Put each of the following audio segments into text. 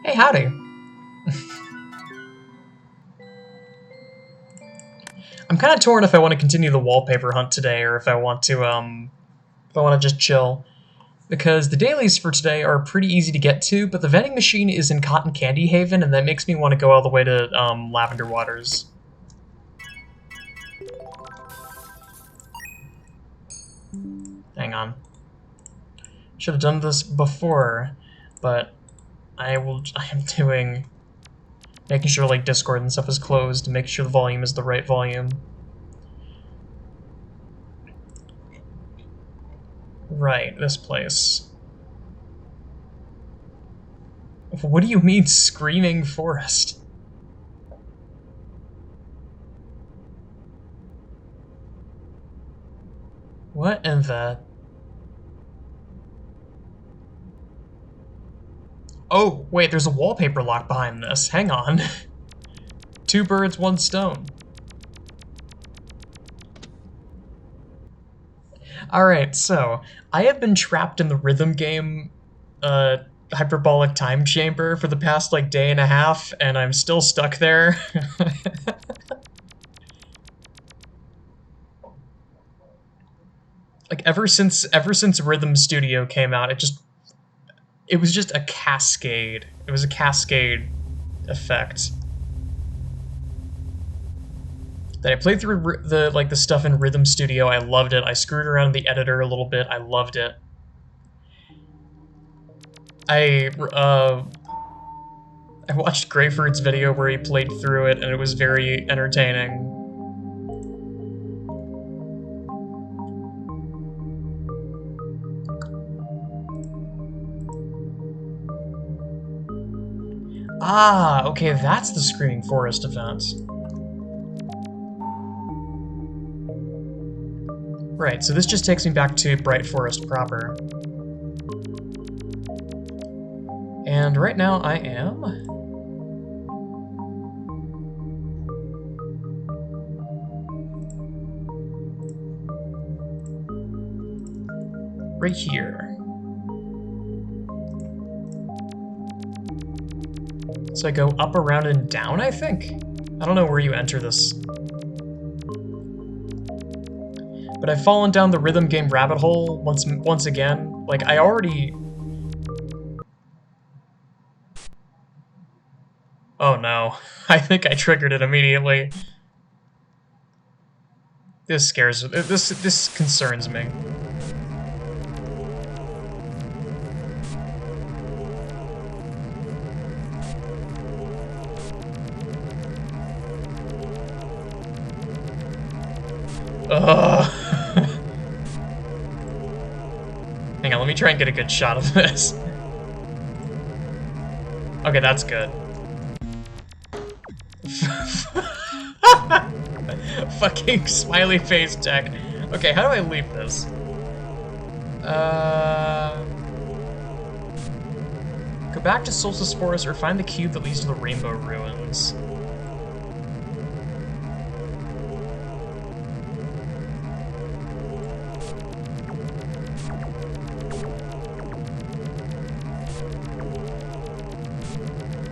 Hey, howdy. I'm kind of torn if I want to continue the wallpaper hunt today or if I want to just chill. Because the dailies for today are pretty easy to get to, but the vending machine is in Cotton Candy Haven, and that makes me want to go all the way to Lavender Waters. Hang on. Should have done this before, but I am doing making sure like Discord and stuff is closed and making sure the volume is the right volume. Right, this place. What do you mean, screaming forest? What in the... Oh, wait, there's a wallpaper lock behind this. Hang on. Two birds, one stone. Alright, so, I have been trapped in the rhythm game, hyperbolic time chamber for the past, like, day and a half, and I'm still stuck there. Like, ever since Rhythm Studio came out, it was just a cascade. It was a cascade effect. That I played through the stuff in Rhythm Studio. I loved it. I screwed around in the editor a little bit. I loved it. I watched Greyford's video where he played through it, and it was very entertaining. Ah, okay, that's the Screaming Forest event. Right, so this just takes me back to Bright Forest proper. And right now I am... right here. So I go up, around, and down, I think? I don't know where you enter this. But I've fallen down the rhythm game rabbit hole once again. Like, I already... Oh no. I think I triggered it immediately. This scares... This concerns me. Ugh. Hang on, let me try and get a good shot of this. Okay, that's good. Fucking smiley face tech. Okay, how do I leave this? Go back to Solstice Forest or find the cube that leads to the Rainbow Ruins.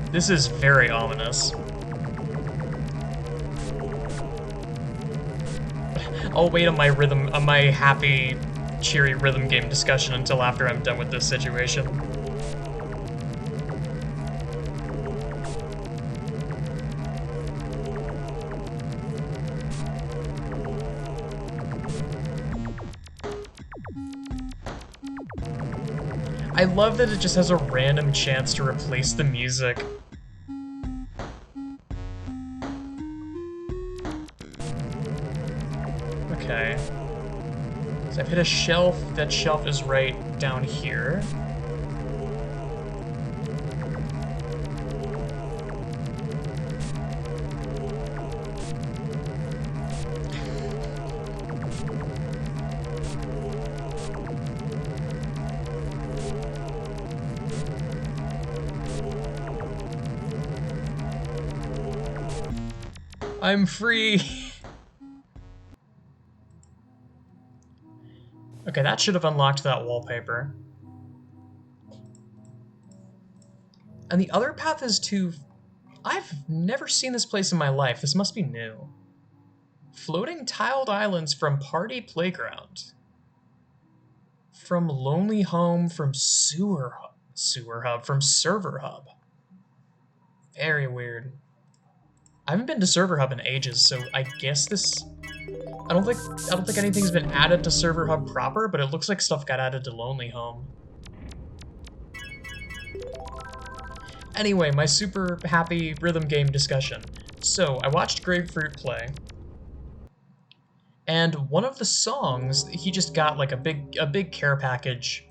This is very ominous. I'll wait on my happy, cheery rhythm game discussion until after I'm done with this situation. I love that it just has a random chance to replace the music. Okay. So I've hit a shelf. That shelf is right down here. I'm free! Okay, that should have unlocked that wallpaper. And the other path is to... I've never seen this place in my life. This must be new. Floating tiled islands from Party Playground. From Lonely Home, from Sewer Hub, from Server Hub. Very weird. I haven't been to Server Hub in ages, so I guess this... I don't think anything's been added to Server Hub proper, but it looks like stuff got added to Lonely Home. Anyway, my super happy rhythm game discussion. So, I watched Grapefruit play, and one of the songs, he just got like a big care package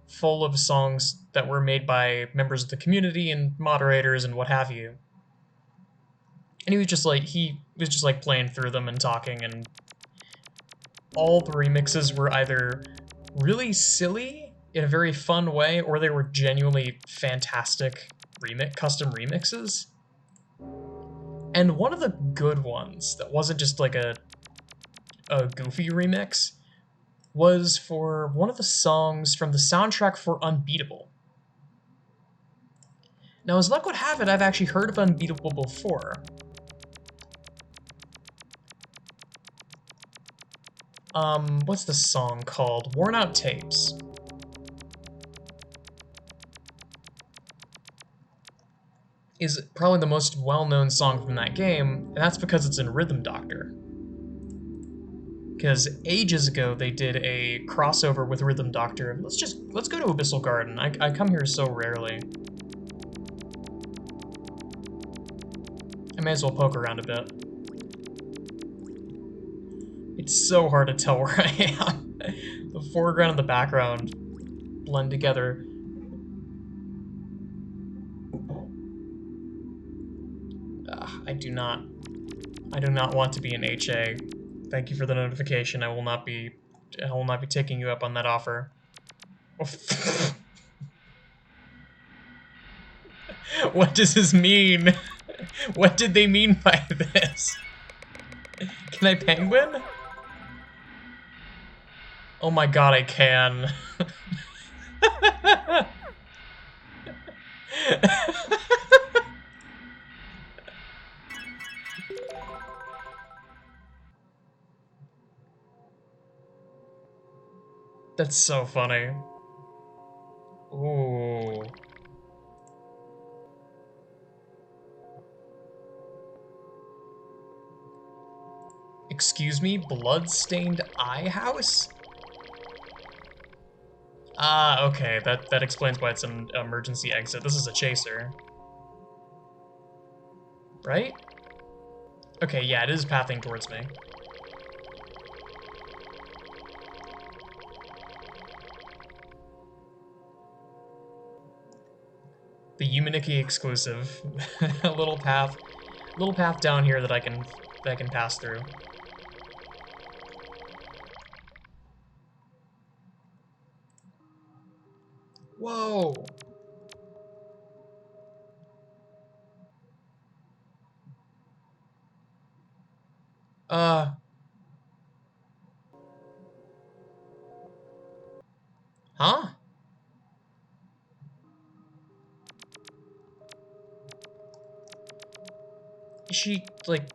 full of songs that were made by members of the community and moderators and what have you. And he was just like playing through them and talking, and all the remixes were either really silly in a very fun way, or they were genuinely fantastic custom remixes. And one of the good ones that wasn't just like a goofy remix was for one of the songs from the soundtrack for Unbeatable. Now, as luck would have it, I've actually heard of Unbeatable before. What's the song called? Worn Out Tapes. Is probably the most well-known song from that game, and that's because it's in Rhythm Doctor. Because ages ago they did a crossover with Rhythm Doctor. Let's go to Abyssal Garden. I come here so rarely. I may as well poke around a bit. It's so hard to tell where I am. The foreground and the background blend together. I do not want to be an HA. Thank you for the notification. I will not be taking you up on that offer. What does this mean? What did they mean by this? Can I penguin? Oh my god, I can. That's so funny. Ooh. Excuse me, blood-stained eye house? Ah, okay, that explains why it's an emergency exit. This is a chaser. Right? Okay, yeah, it is pathing towards me. The Umaniki exclusive. A little path down here that I can pass through. Whoa! Huh? Is she, like...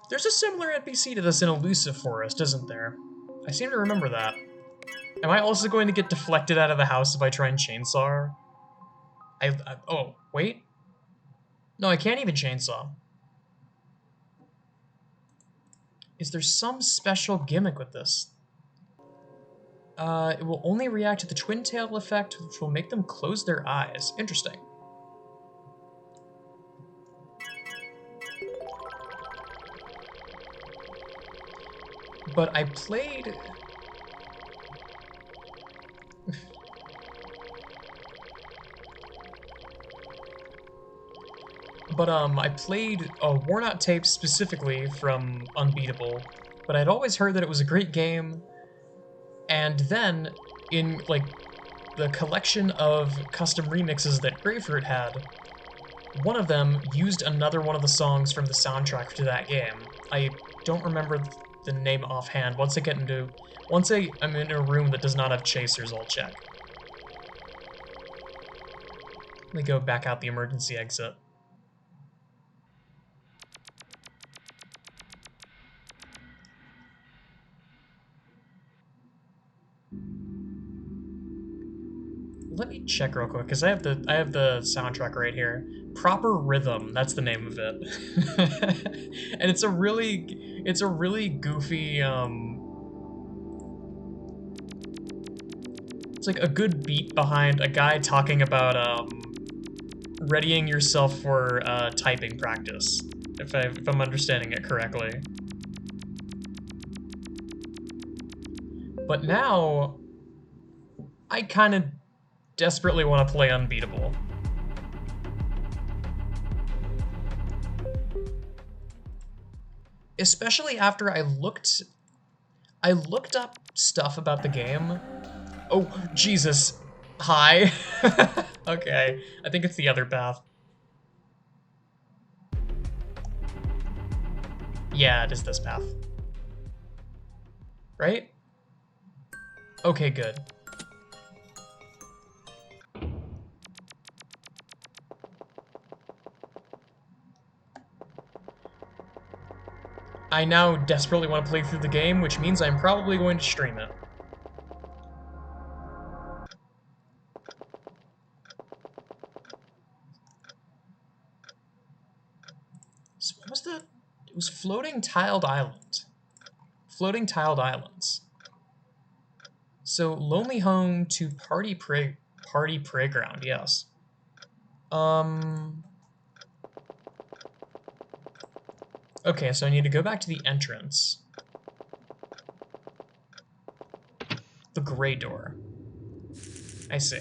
There's a similar NPC to this in Elusive Forest, isn't there? I seem to remember that. Am I also going to get deflected out of the house if I try and chainsaw her? Oh, wait? No, I can't even chainsaw. Is there some special gimmick with this? It will only react to the twin tail effect, which will make them close their eyes. Interesting. But I played... I played Worn Out Tapes specifically from Unbeatable, but I'd always heard that it was a great game, and then, in, like, the collection of custom remixes that Grapefruit had, one of them used another one of the songs from the soundtrack to that game. I don't remember the name offhand. Once I'm in a room that does not have chasers, I'll check. Let me go back out the emergency exit. Let me check real quick, because I have the soundtrack right here. Proper Rhythm, that's the name of it. And it's a really goofy, it's like a good beat behind a guy talking about readying yourself for typing practice, if I'm understanding it correctly. But now, I kind of desperately want to play Unbeatable. Especially after I looked up stuff about the game. Oh, Jesus. Hi. Okay, I think it's the other path. Yeah, it is this path. Right? Okay, good. I now desperately want to play through the game, which means I'm probably going to stream it. So what was the... It was Floating Tiled Island. Floating Tiled Islands. So, Lonely Home to Party Playground, yes. Okay, so I need to go back to the entrance. The gray door. I see.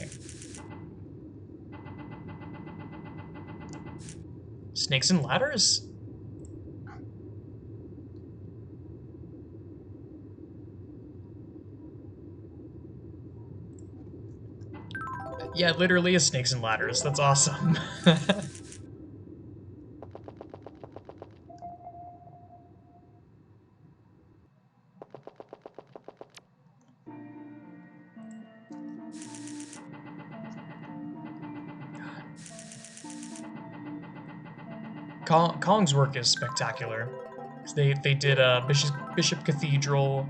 Snakes and ladders? Yeah, it literally is snakes and ladders. That's awesome. Kong's work is spectacular. They did Bishop Cathedral,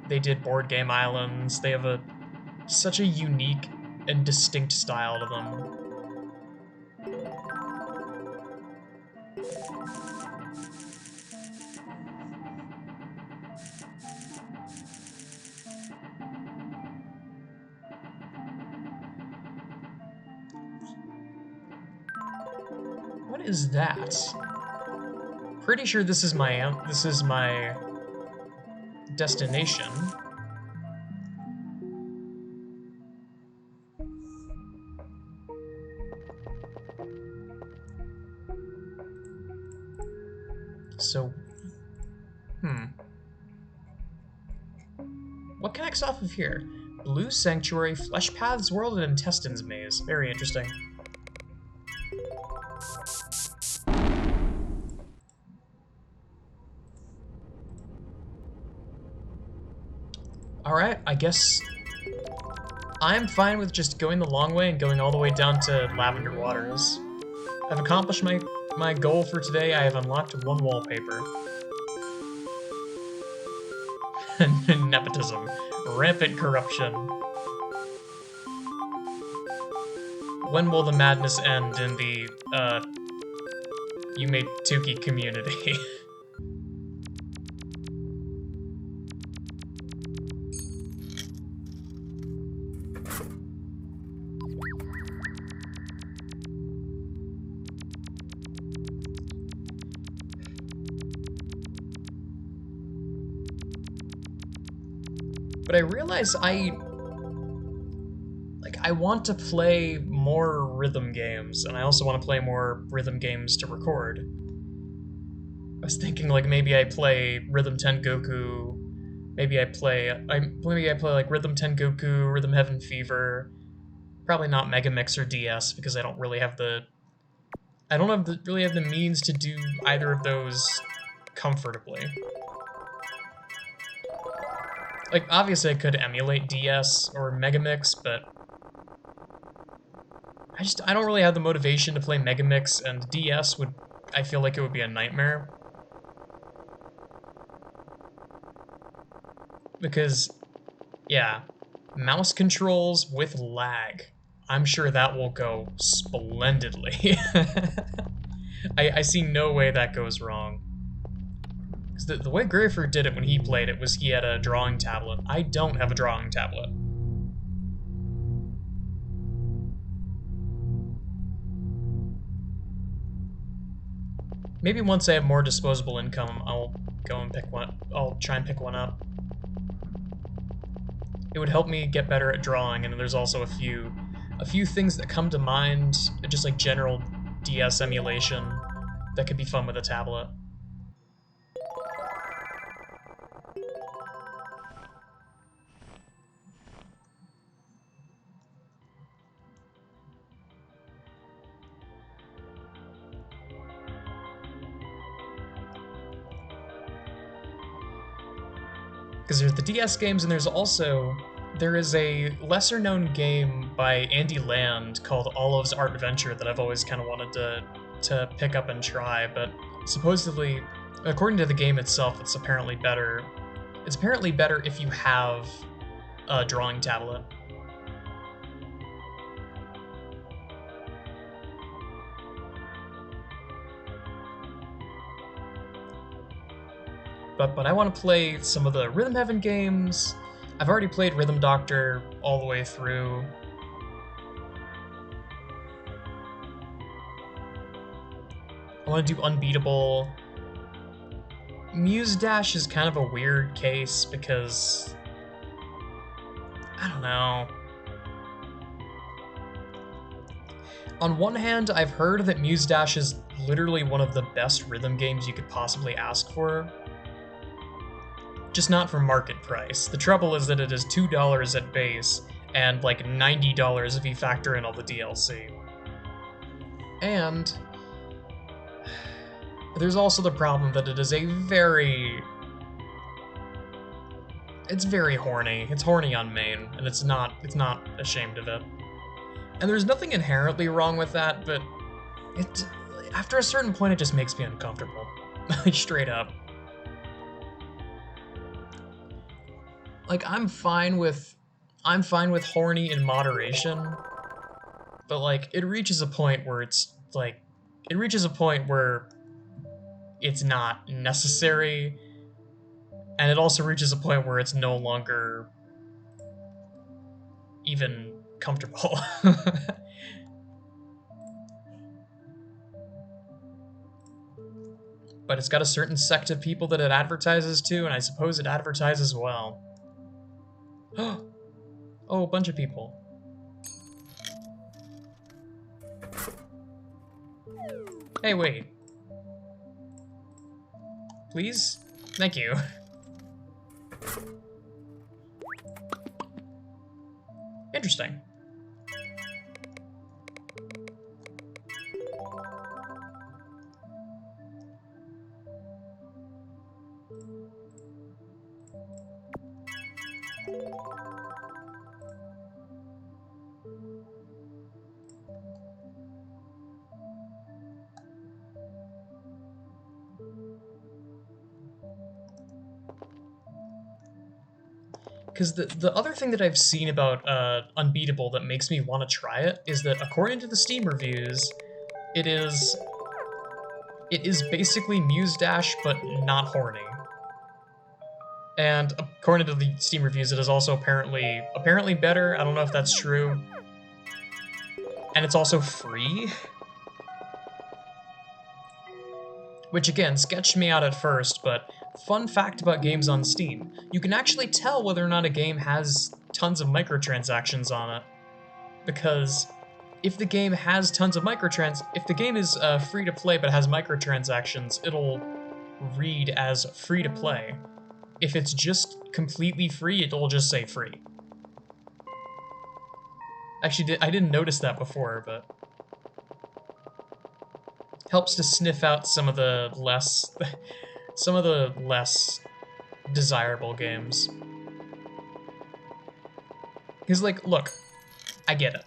they did Board Game Islands. They have such a unique and distinct style to them. What is that? Pretty sure this is my destination. So, what connects off of here? Blue Sanctuary, Flesh Paths World, and Intestines Maze. Very interesting. Alright, I guess I'm fine with just going the long way and going all the way down to Lavender Waters. I've accomplished my goal for today. I have unlocked one wallpaper. Nepotism. Rampant corruption. When will the madness end in the, Yume Tuki community? But I realize I want to play more rhythm games, and I also want to play more rhythm games to record. I was thinking like maybe I play Rhythm Tengoku, maybe I play like Rhythm Tengoku, Rhythm Heaven Fever. Probably not Mega Mix or DS because I don't really have the means to do either of those comfortably. Like, obviously I could emulate DS or Megamix, but I don't really have the motivation to play Megamix, and DS would, I feel like it would be a nightmare. Because, yeah, mouse controls with lag. I'm sure that will go splendidly. I see no way that goes wrong. Because the way Greyfruit did it when he played it was he had a drawing tablet. I don't have a drawing tablet. Maybe once I have more disposable income, I'll go and pick one. I'll try and pick one up. It would help me get better at drawing, and there's also a few things that come to mind, just like general DS emulation, that could be fun with a tablet. Because there's the DS games, and there is a lesser known game by Andy Land called Olive's Art Adventure that I've always kind of wanted to pick up and try, but supposedly, according to the game itself, it's apparently better. It's apparently better if you have a drawing tablet. But I want to play some of the Rhythm Heaven games. I've already played Rhythm Doctor all the way through. I want to do Unbeatable. Muse Dash is kind of a weird case because I don't know. On one hand, I've heard that Muse Dash is literally one of the best rhythm games you could possibly ask for. Just not for market price. The trouble is that it is $2 at base, and like $90 if you factor in all the DLC. And there's also the problem that it is a it's very horny. It's horny on main, and it's not ashamed of it. And there's nothing inherently wrong with that, but after a certain point it just makes me uncomfortable. Like straight up. Like I'm fine with horny in moderation, but like it reaches a point where it's not necessary, and it also reaches a point where it's no longer even comfortable. But it's got a certain sect of people that it advertises to, and I suppose it advertises well. Oh, a bunch of people. Hey, wait. Please? Thank you. Interesting. Because the other thing that I've seen about Unbeatable that makes me want to try it is that according to the Steam reviews, it is basically Muse Dash but not horny. And according to the Steam reviews, it is also apparently better. I don't know if that's true. And it's also free. Which again, sketched me out at first, but fun fact about games on Steam, you can actually tell whether or not a game has tons of microtransactions on it. Because if the game has tons of if the game is free to play but has microtransactions, it'll read as free to play. If it's just completely free, it'll just say free. Actually, I didn't notice that before, but helps to sniff out some of the less desirable games. Because, like, look, I get it.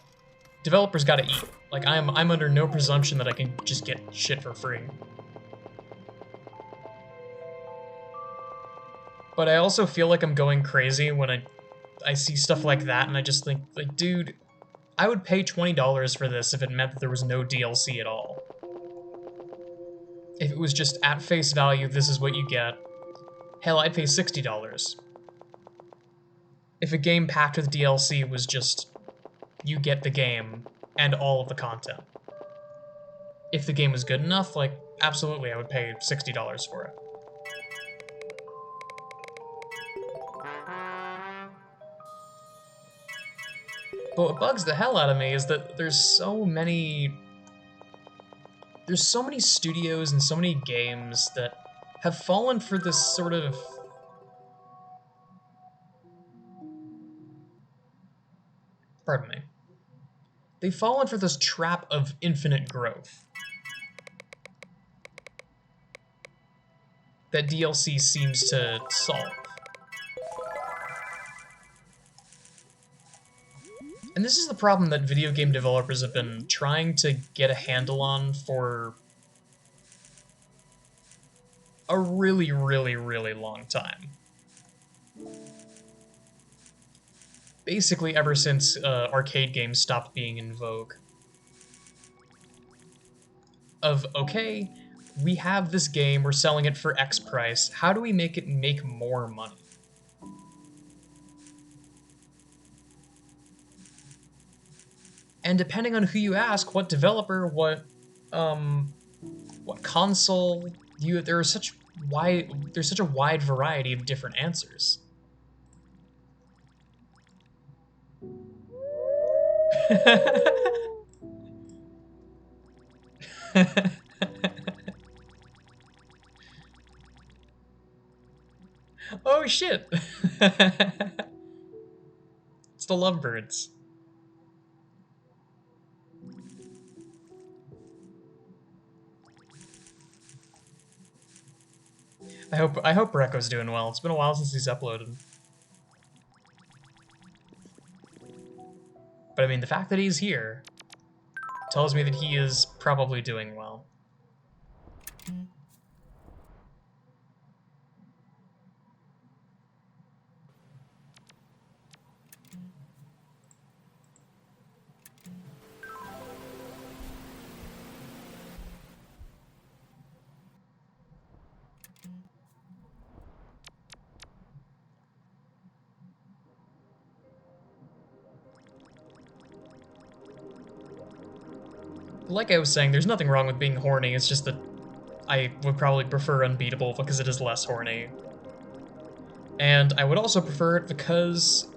Developers gotta eat. Like, I'm under no presumption that I can just get shit for free. But I also feel like I'm going crazy when I see stuff like that, and I just think, like, dude, I would pay $20 for this if it meant that there was no DLC at all. If it was just at face value, this is what you get. Hell, I'd pay $60. If a game packed with DLC was just, you get the game and all of the content. If the game was good enough, like, absolutely I would pay $60 for it. But what bugs the hell out of me is that there's so many studios and so many games that have fallen for this sort of... Pardon me. They've fallen for this trap of infinite growth that DLC seems to solve. And this is the problem that video game developers have been trying to get a handle on for a really, really, really long time. Basically ever since arcade games stopped being in vogue. Of, okay, we have this game, we're selling it for X price, how do we make it make more money? And depending on who you ask, what developer, what console, there's such a wide variety of different answers. Oh shit! It's the lovebirds. I hope Rekko's doing well. It's been a while since he's uploaded. But I mean, the fact that he's here tells me that he is probably doing well. Like I was saying, there's nothing wrong with being horny, it's just that I would probably prefer Unbeatable because it is less horny. And I would also prefer it because...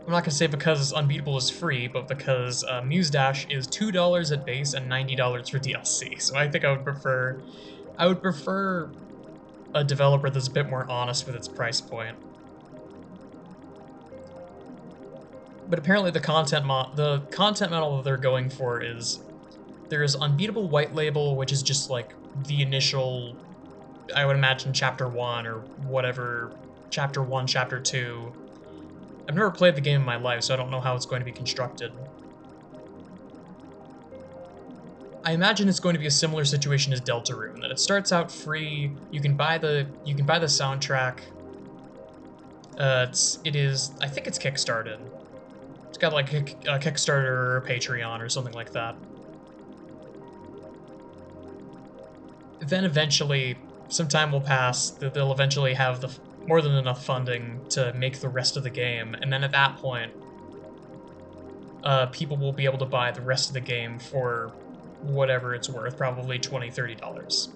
I'm not gonna say because Unbeatable is free, but because Muse Dash is $2 at base and $90 for DLC. So I think I would prefer a developer that's a bit more honest with its price point. But apparently the content model that they're going for is there's Unbeatable White Label, which is just like the initial, I would imagine, Chapter 1 or whatever, Chapter 1, Chapter 2. I've never played the game in my life, so I don't know how it's going to be constructed. I imagine it's going to be a similar situation as Deltarune, that it starts out free, you can buy the soundtrack. I think it's Kickstarted. It's got like a Kickstarter or a Patreon or something like that. Then eventually, some time will pass, they'll eventually have more than enough funding to make the rest of the game, and then at that point, people will be able to buy the rest of the game for whatever it's worth, probably $20, $30.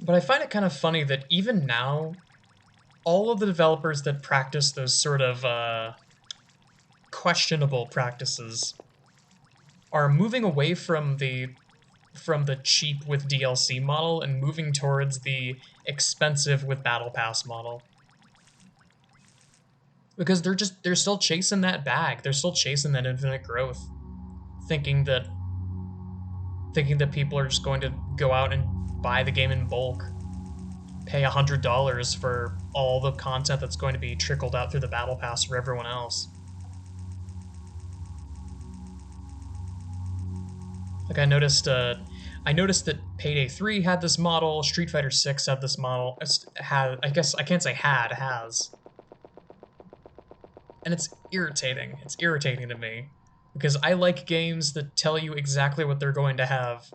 But But I find it kind of funny that even now, all of the developers that practice those sort of questionable practices are moving away from the cheap with DLC model and moving towards the expensive with Battle Pass model. Because they're still chasing that bag. They're still chasing that infinite growth, thinking that people are just going to go out and buy the game in bulk, pay $100 for all the content that's going to be trickled out through the Battle Pass for everyone else. Like I noticed that Payday 3 had this model, Street Fighter 6 had this model. I guess I can't say has. And it's irritating. It's irritating to me because I like games that tell you exactly what they're going to have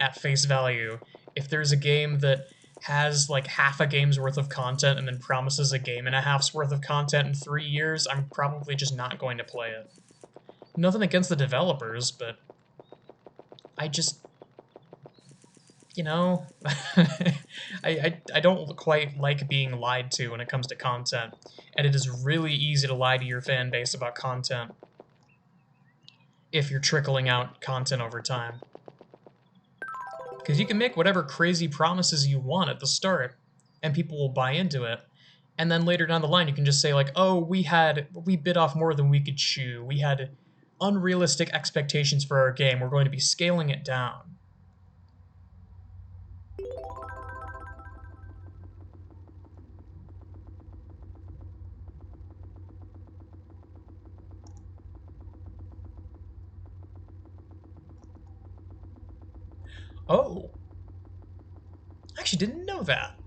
at face value. If there's a game that has like half a game's worth of content and then promises a game and a half's worth of content in 3 years, I'm probably just not going to play it. Nothing against the developers, but I just, you know, I don't quite like being lied to when it comes to content, and it is really easy to lie to your fan base about content if you're trickling out content over time. Because you can make whatever crazy promises you want at the start, and people will buy into it, and then later down the line you can just say like, oh, we bit off more than we could chew, we had unrealistic expectations for our game, we're going to be scaling it down. Oh, I actually didn't know that.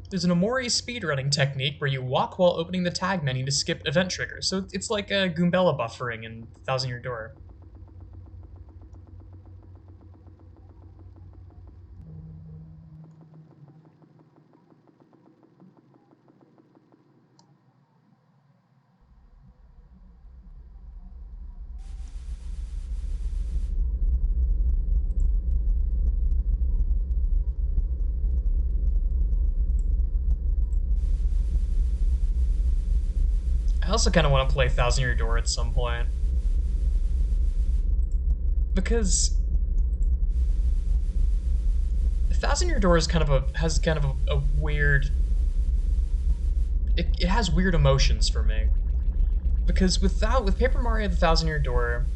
There's an Omori speedrunning technique where you walk while opening the tag menu to skip event triggers, so it's like a Goombella buffering in Thousand Year Door. I also kind of want to play Thousand Year Door at some point. Because Thousand Year Door is has kind of a weird... It has weird emotions for me. Because with Paper Mario the Thousand Year Door,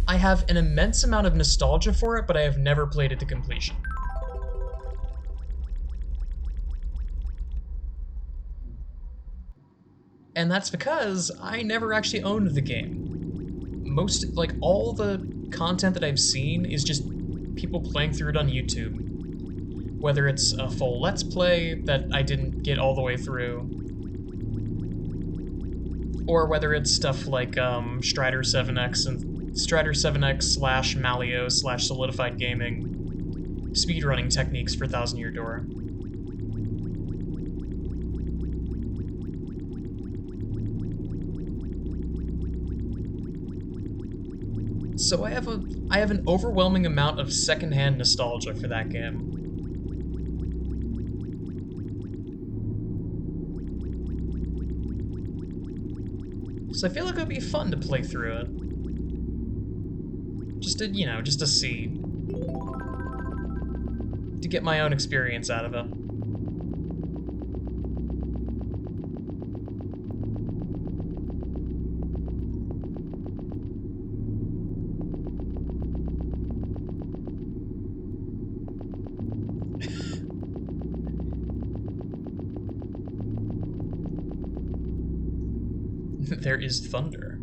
I have an immense amount of nostalgia for it, but I have never played it to completion. And that's because I never actually owned the game. Like, all the content that I've seen is just people playing through it on YouTube. Whether it's a full Let's Play that I didn't get all the way through, or whether it's stuff like Strider 7X and Strider 7X slash Malio slash Solidified Gaming speedrunning techniques for Thousand Year Door. So I have an overwhelming amount of secondhand nostalgia for that game. So I feel like it would be fun to play through it. Just to, just to see. To get my own experience out of it. There is thunder.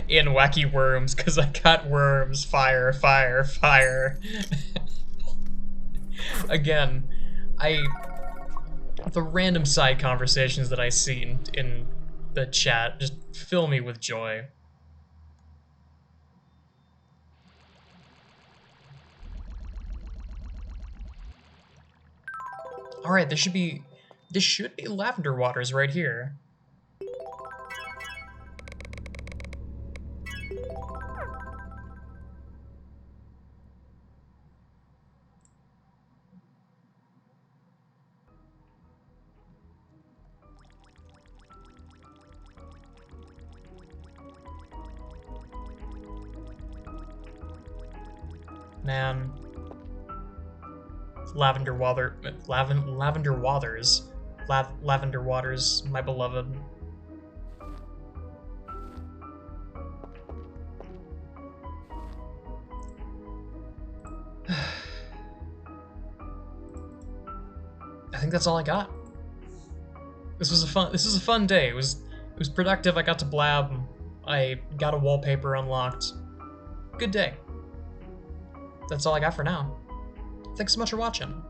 In Wacky Worms, because I got worms. Fire, fire, fire. Again, the random side conversations that I see in the chat just fill me with joy. Alright, this should be Lavender Waters right here. Man. Lavender Waters, my beloved. I think that's all I got. This was a fun day. It was productive. I got to blab. I got a wallpaper unlocked. Good day. That's all I got for now. Thanks so much for watching.